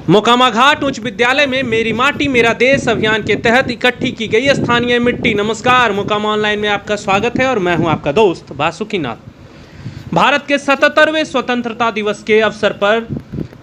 मोकामा घाट उच्च विद्यालय में मेरी माटी मेरा देश अभियान के तहत इकट्ठी की गई स्थानीय मिट्टी। नमस्कार, मोकामा ऑनलाइन में आपका स्वागत है और मैं हूं आपका दोस्त वासुकीनाथ। भारत के 77वें स्वतंत्रता दिवस के अवसर पर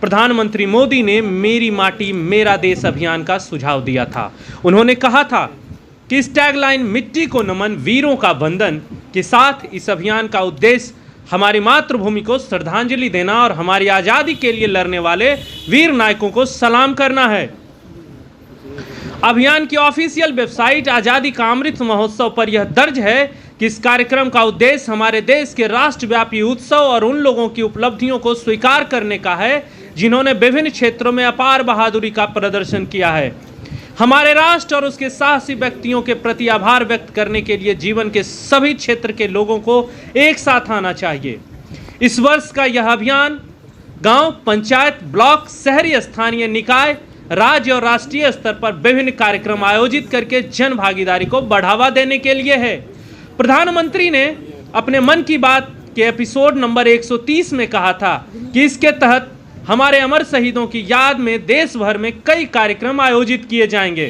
प्रधानमंत्री मोदी ने मेरी माटी मेरा देश अभियान का सुझाव दिया था। उन्होंने कहा था कि इस टैगलाइन मिट्टी को नमन वीरों का वंदन के साथ इस अभियान का उद्देश्य हमारी मातृभूमि को श्रद्धांजलि देना और हमारी आज़ादी के लिए लड़ने वाले वीर नायकों को सलाम करना है। अभियान की ऑफिशियल वेबसाइट आज़ादी का अमृत महोत्सव पर यह दर्ज है कि इस कार्यक्रम का उद्देश्य हमारे देश के राष्ट्रव्यापी उत्सव और उन लोगों की उपलब्धियों को स्वीकार करने का है जिन्होंने विभिन्न क्षेत्रों में अपार बहादुरी का प्रदर्शन किया है। हमारे राष्ट्र और उसके साहसी व्यक्तियों के प्रति आभार व्यक्त करने के लिए जीवन के सभी क्षेत्र के लोगों को एक साथ आना चाहिए। इस वर्ष का यह अभियान गांव, पंचायत, ब्लॉक, शहरी स्थानीय निकाय, राज्य और राष्ट्रीय स्तर पर विभिन्न कार्यक्रम आयोजित करके जन भागीदारी को बढ़ावा देने के लिए है। प्रधानमंत्री ने अपने मन की बात के एपिसोड नंबर 130 में कहा था कि इसके तहत हमारे अमर शहीदों की याद में देश भर में कई कार्यक्रम आयोजित किए जाएंगे।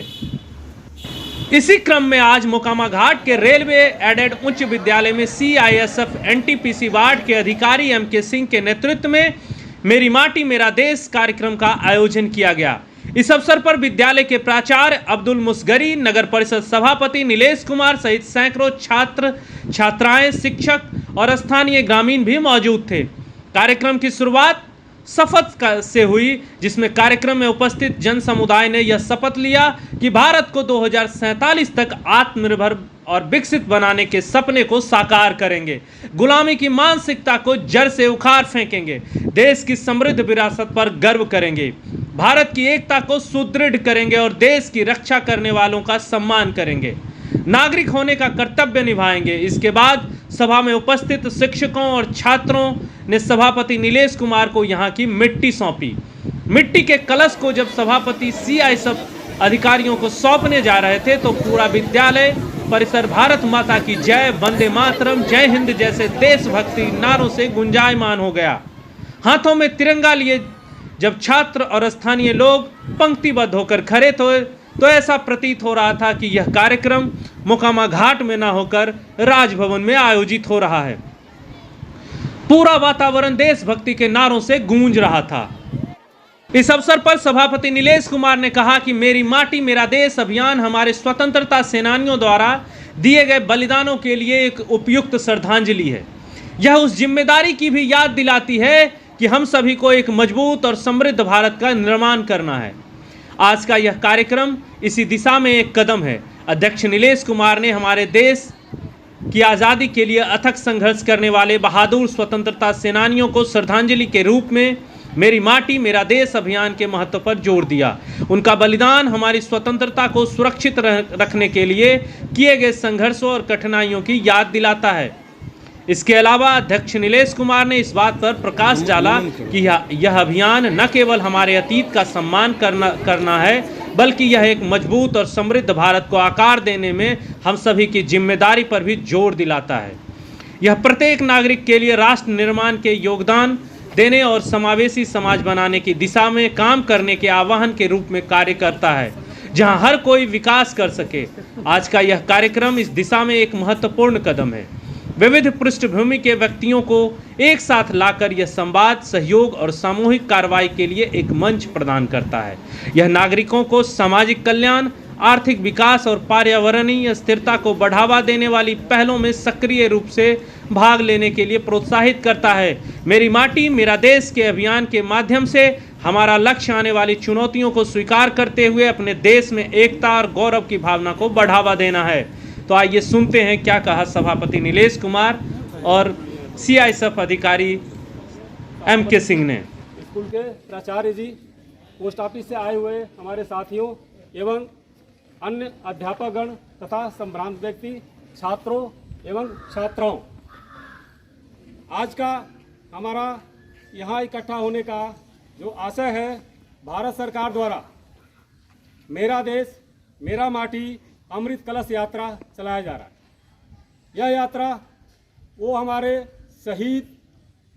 इसी क्रम में आज मोकामा घाट के रेलवे एडेड उच्च विद्यालय में CISF NTPC वार्ड के अधिकारी MK सिंह के नेतृत्व में मेरी माटी मेरा देश कार्यक्रम का आयोजन किया गया। इस अवसर पर विद्यालय के प्राचार्य अब्दुल मुसगरी, नगर परिषद सभापति नीलेश कुमार सहित सैकड़ों छात्र, छात्राएं, शिक्षक और स्थानीय ग्रामीण भी मौजूद थे। कार्यक्रम की शुरुआत शपथ से हुई, जिसमें कार्यक्रम में उपस्थित जन समुदाय ने यह शपथ लिया कि भारत को 2047 तक आत्मनिर्भर और विकसित बनाने के सपने को साकार करेंगे, गुलामी की मानसिकता को जड़ से उखाड़ फेंकेंगे, देश की समृद्ध विरासत पर गर्व करेंगे, भारत की एकता को सुदृढ़ करेंगे और देश की रक्षा करने वालों का सम्मान करेंगे, नागरिक होने का कर्तव्य निभाएंगे। इसके बाद सभा में उपस्थित शिक्षकों और छात्रों ने सभापति नीलेश कुमार को यहाँ की मिट्टी सौंपी। मिट्टी के कलश को जब सभापति CISF अधिकारियों को सौंपने जा रहे थे तो पूरा विद्यालय परिसर भारत माता की जय, वंदे मातरम, जय हिंद जैसे देशभक्ति नारों से गुंजायमान हो गया। हाथों में तिरंगा लिए जब छात्र और स्थानीय लोग पंक्तिबद्ध होकर खड़े थे तो ऐसा प्रतीत हो रहा था कि यह कार्यक्रम मोकामा घाट में ना होकर राजभवन में आयोजित हो रहा है। पूरा वातावरण देशभक्ति के नारों से गूंज रहा था। इस अवसर पर सभापति नीलेश कुमार ने कहा कि मेरी माटी मेरा देश अभियान हमारे स्वतंत्रता सेनानियों द्वारा दिए गए बलिदानों के लिए एक उपयुक्त श्रद्धांजलि है। यह उस जिम्मेदारी की भी याद दिलाती है कि हम सभी को एक मजबूत और समृद्ध भारत का निर्माण करना है। आज का यह कार्यक्रम इसी दिशा में एक कदम है। अध्यक्ष नीलेश कुमार ने हमारे देश की आज़ादी के लिए अथक संघर्ष करने वाले बहादुर स्वतंत्रता सेनानियों को श्रद्धांजलि के रूप में मेरी माटी मेरा देश अभियान के महत्व पर जोर दिया। उनका बलिदान हमारी स्वतंत्रता को सुरक्षित रखने के लिए किए गए संघर्षों और कठिनाइयों की याद दिलाता है। इसके अलावा अध्यक्ष नीलेश कुमार ने इस बात पर प्रकाश डाला कि यह अभियान न केवल हमारे अतीत का सम्मान करना है, बल्कि यह एक मजबूत और समृद्ध भारत को आकार देने में हम सभी की जिम्मेदारी पर भी जोर दिलाता है। यह प्रत्येक नागरिक के लिए राष्ट्र निर्माण के योगदान देने और समावेशी समाज बनाने की दिशा में काम करने के आह्वान के रूप में कार्य करता है, जहां हर कोई विकास कर सके। आज का यह कार्यक्रम इस दिशा में एक महत्वपूर्ण कदम है। विविध पृष्ठभूमि के व्यक्तियों को एक साथ लाकर यह संवाद, सहयोग और सामूहिक कार्रवाई के लिए एक मंच प्रदान करता है। यह नागरिकों को सामाजिक कल्याण, आर्थिक विकास और पर्यावरणीय स्थिरता को बढ़ावा देने वाली पहलों में सक्रिय रूप से भाग लेने के लिए प्रोत्साहित करता है। मेरी माटी मेरा देश के अभियान के माध्यम से हमारा लक्ष्य आने वाली चुनौतियों को स्वीकार करते हुए अपने देश में एकता और गौरव की भावना को बढ़ावा देना है। तो आइए सुनते हैं क्या कहा सभापति नीलेश कुमार और CISF अधिकारी MK सिंह ने। स्कूल के प्राचार्य जी, पोस्ट ऑफिस से आए हुए हमारे साथियों एवं अन्य अध्यापकगण तथा संभ्रांत व्यक्ति, छात्रों एवं छात्राओं, आज का हमारा यहाँ इकट्ठा होने का जो आशय है, भारत सरकार द्वारा मेरा देश मेरा माटी अमृत कलश यात्रा चलाया जा रहा है। यह यात्रा वो हमारे शहीद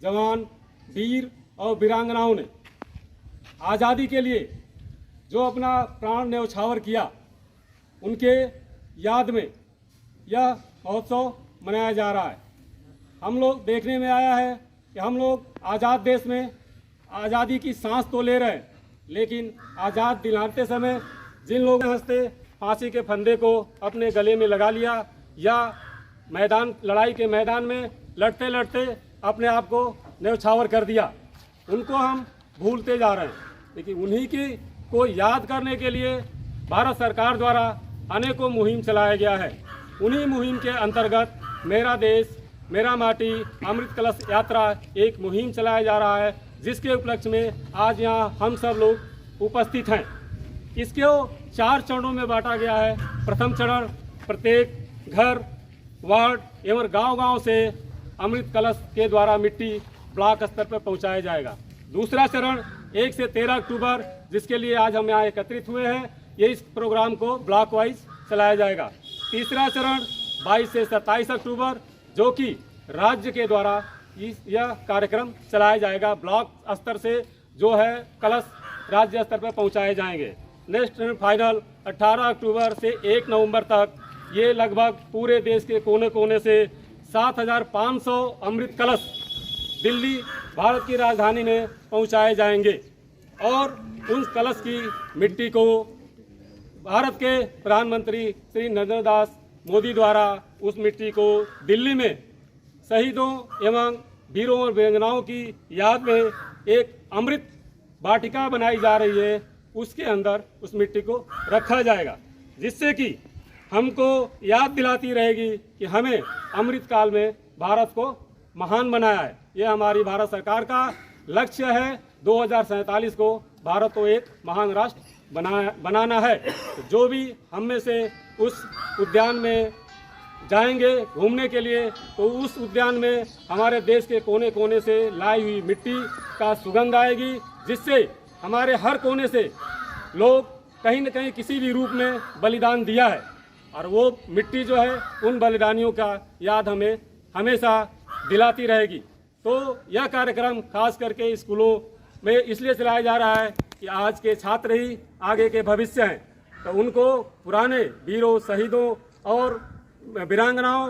जवान, वीर और वीरांगनाओं ने आज़ादी के लिए जो अपना प्राण न्यौछावर किया, उनके याद में यह महोत्सव मनाया जा रहा है। हम लोग देखने में आया है कि हम लोग आज़ाद देश में आज़ादी की सांस तो ले रहे हैं, लेकिन आज़ाद दिलाते समय जिन लोगों ने हंसते फांसी के फंदे को अपने गले में लगा लिया या लड़ाई के मैदान में लड़ते लड़ते अपने आप को न्यौछावर कर दिया, उनको हम भूलते जा रहे हैं। लेकिन उन्हीं को याद करने के लिए भारत सरकार द्वारा अनेकों मुहिम चलाया गया है। उन्हीं मुहिम के अंतर्गत मेरा देश मेरा माटी अमृत कलश यात्रा एक मुहिम चलाया जा रहा है, जिसके उपलक्ष्य में आज यहाँ हम सब लोग उपस्थित हैं। इसको 4 चरणों में बांटा गया है। प्रथम चरण प्रत्येक घर, वार्ड एवं गांव-गांव से अमृत कलश के द्वारा मिट्टी ब्लॉक स्तर पर पहुंचाया जाएगा। दूसरा चरण 1 से 13 अक्टूबर, जिसके लिए आज हम यहाँ एकत्रित हुए हैं, ये इस प्रोग्राम को ब्लॉक वाइज चलाया जाएगा। तीसरा चरण 22 से 27 अक्टूबर, जो कि राज्य के द्वारा यह कार्यक्रम चलाया जाएगा। ब्लॉक स्तर से जो है कलश राज्य स्तर पर पहुंचाए जाएंगे। नेक्स्ट एंड फाइनल 18 अक्टूबर से 1 नवंबर तक ये लगभग पूरे देश के कोने कोने से 7,500 अमृत कलश दिल्ली भारत की राजधानी में पहुंचाए जाएंगे और उन कलश की मिट्टी को भारत के प्रधानमंत्री श्री नरेंद्र दास मोदी द्वारा उस मिट्टी को दिल्ली में शहीदों एवं वीरों और वीरांगनाओं की याद में एक अमृत वाटिका बनाई जा रही है, उसके अंदर उस मिट्टी को रखा जाएगा, जिससे कि हमको याद दिलाती रहेगी कि हमें अमृत काल में भारत को महान बनाया है। ये हमारी भारत सरकार का लक्ष्य है। 2047 को भारत को एक महान राष्ट्र बनाना है। तो जो भी हम में से उस उद्यान में जाएंगे घूमने के लिए, तो उस उद्यान में हमारे देश के कोने कोने से लाई हुई मिट्टी का सुगंध आएगी, जिससे हमारे हर कोने से लोग कहीं न कहीं किसी भी रूप में बलिदान दिया है, और वो मिट्टी जो है उन बलिदानियों का याद हमें हमेशा दिलाती रहेगी। तो यह कार्यक्रम खास करके स्कूलों में इसलिए चलाया जा रहा है कि आज के छात्र ही आगे के भविष्य हैं, तो उनको पुराने वीरों, शहीदों और वीरांगनाओं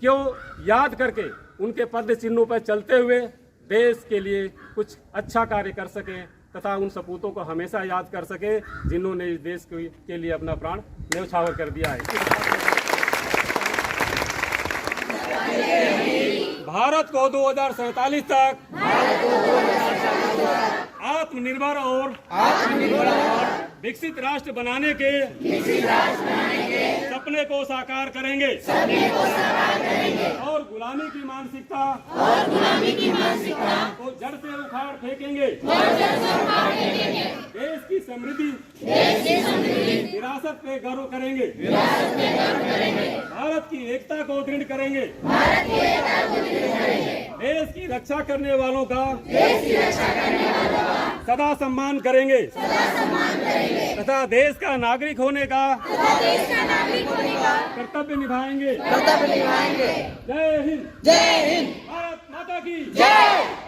को याद करके उनके पद चिन्हों पर चलते हुए देश के लिए कुछ अच्छा कार्य कर सकें तथा उन सपूतों को हमेशा याद कर सके जिन्होंने इस देश के लिए अपना प्राण न्यौछावर कर दिया है। भारत को 2047 तक आत्मनिर्भर और विकसित राष्ट्र बनाने के सपने को साकार करेंगे और गुलामी की मानसिकता को जड़ से उखाड़ फेंकेंगे। देश की समृद्धि विरासत पे गर्व करेंगे। भारत की एकता को दृढ़ करेंगे। देश की रक्षा करने वालों का सदा सम्मान करेंगे तथा देश का नागरिक होने का कर्तव्य निभाएंगे। जय हिंद। भारत माता की जय।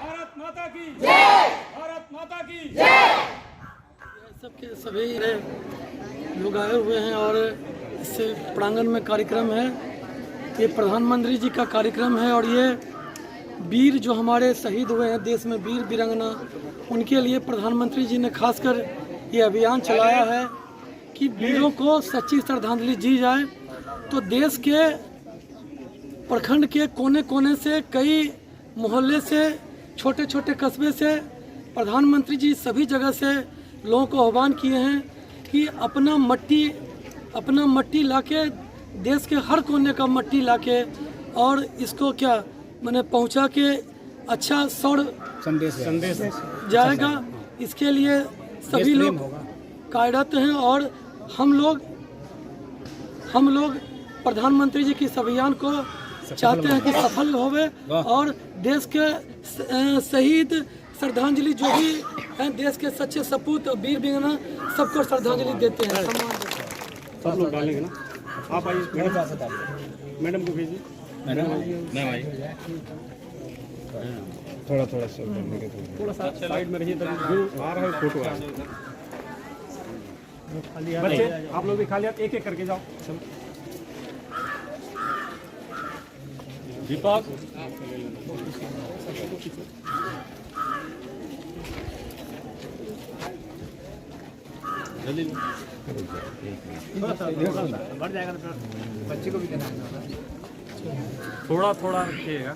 भारत माता की जय। भारत माता की जय। सबके सभी लोग आए हुए हैं और इससे प्रांगण में कार्यक्रम है। ये प्रधानमंत्री जी का कार्यक्रम है और ये वीर जो हमारे शहीद हुए हैं देश में, वीर वीरांगना, उनके लिए प्रधानमंत्री जी ने खासकर ये अभियान चलाया है कि वीरों को सच्ची श्रद्धांजलि दी जाए। तो देश के प्रखंड के कोने कोने से, कई मोहल्ले से, छोटे छोटे कस्बे से प्रधानमंत्री जी सभी जगह से लोगों को आह्वान किए हैं कि अपना मट्टी लाके, देश के हर कोने का मट्टी लाके और इसको क्या मैंने पहुंचा के अच्छा संदेश जाएगा। इसके लिए सभी लोग कार्यरत हैं और हम लोग प्रधानमंत्री जी की इस अभियान को चाहते हैं कि सफल होवे और देश के शहीद श्रद्धांजलि जो भी हैं, देश के सच्चे सपूत वीर वीरांगना सबको श्रद्धांजलि देते हैं। सब लोग डालेंगे ना। आप आइए मैडम को भेजिए। मैडम थोड़ा थोड़ा थोड़ा सा साइड में रहिए, तभी जो आ रहा है फोटो आ रहा है। बच्चे आप लोग भी खाली हाथ एक एक करके जाओ। दीपक जल्दी बढ़ जाएगा तो बच्चे को भी देना है, थोड़ा थोड़ा रखिएगा।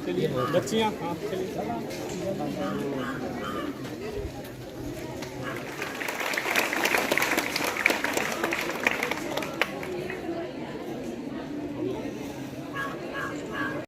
चलिए बच्चियाँ, हाँ चलिए।